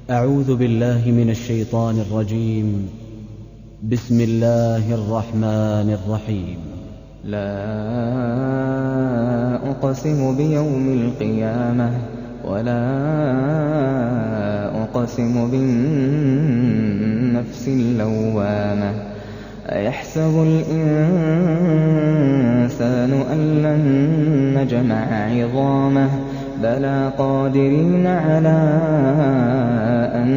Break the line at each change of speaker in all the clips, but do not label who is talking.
أعوذ بالله من الشيطان الرجيم. بسم الله الرحمن الرحيم.
لا أقسم بيوم القيامة ولا أقسم بالنفس اللوامة. أيحسب الإنسان أن لن نجمع عظامه بلى قادرين على أن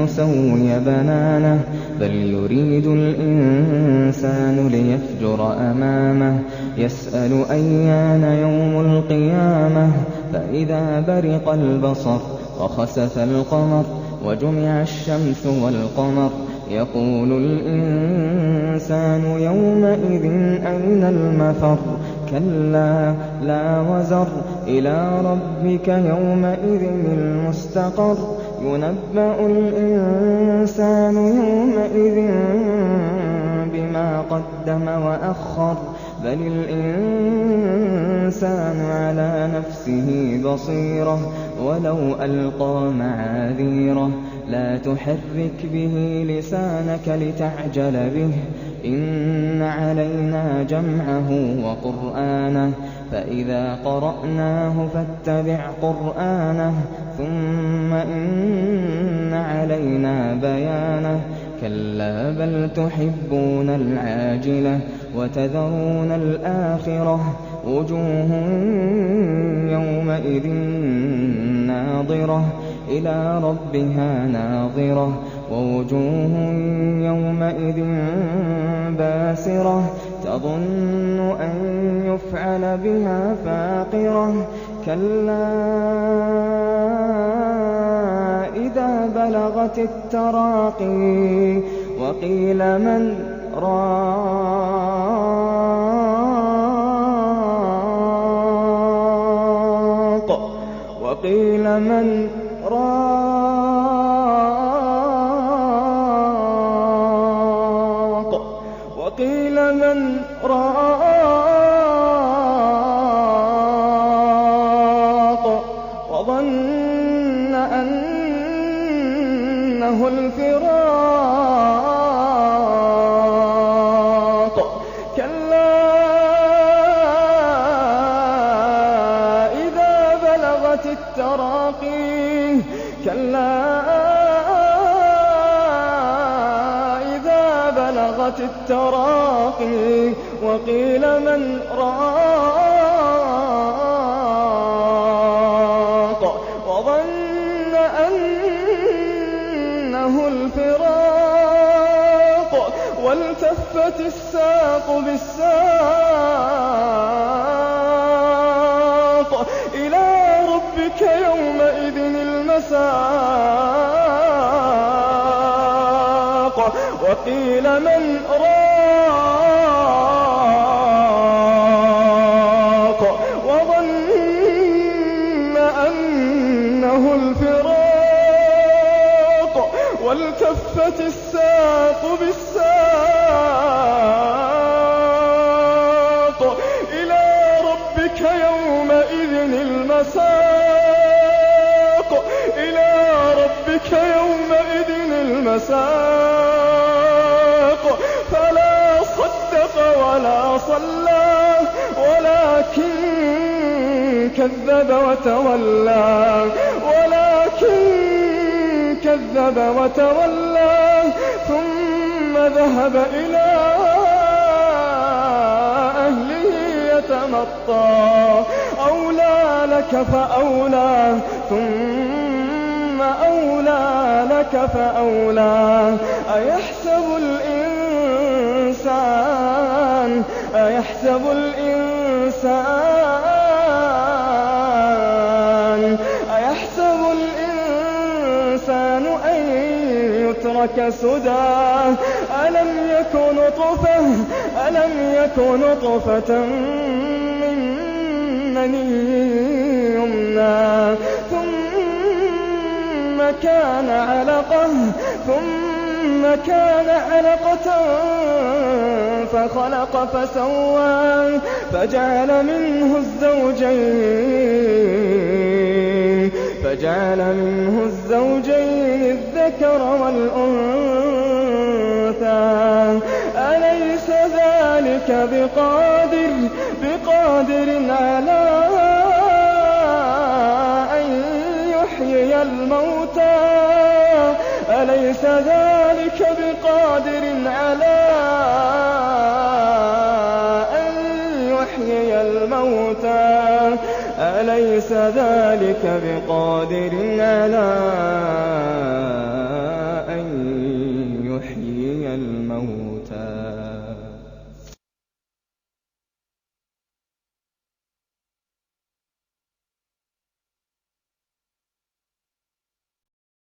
نسوي بنانه بل يريد الإنسان ليفجر أمامه يسأل أيان يوم القيامة فإذا برق البصر وخسف القمر وجمع الشمس والقمر يقول الإنسان يومئذ أين المفر كلا لا وزر إلى ربك يومئذ المستقر ينبأ الإنسان يومئذ بما قدم وأخر بل الإنسان على نفسه بصيرة ولو ألقى معاذيره لا تحرك به لسانك لتعجل به إن علينا جمعه وقرآنه فإذا قرأناه فاتبع قرآنه ثم إن علينا بيانه كلا بل تحبون العاجلة وتذرون الآخرة وجوه يومئذ ناظرة إلى ربها ناظرة ووجوه يومئذ باسرة تظن أن يفعل بها فاقرة كلا إذا بلغت التراقي وقيل من راق وقيل من راق وقيل من راق وظن أنه الفراق كلا إذا بلغت التراقي كلا إذا بلغت التراقي وقيل من راق وظن أنه الفراق والتفت الساق بالساق إلى ربك يومئذ المساق وقيل من راق وظن أنه الفراق والتفت الساق بالساق إلى ربك يومئذ المساق إلى ربك يومئذ المساق فلا صدق ولا صلى ولكن كذب وتولى ثم ذهب إلى أهله يتمطى أولى لك فأولى ثم أولى لك فأولى أيحسب الإنسان أن يترك سدى ألم يك نطفة من مني يمنى ثم كان علقة فخلق فسوى فجعل منه الزوجين فجعل منه الزوجين الذكر والأنثى أليس ذلك بقادر على أن يحيي الموتى أليس ذلك بقادر على أن يحيي الموتى أليس ذلك بقادر على أن يحيي الموتى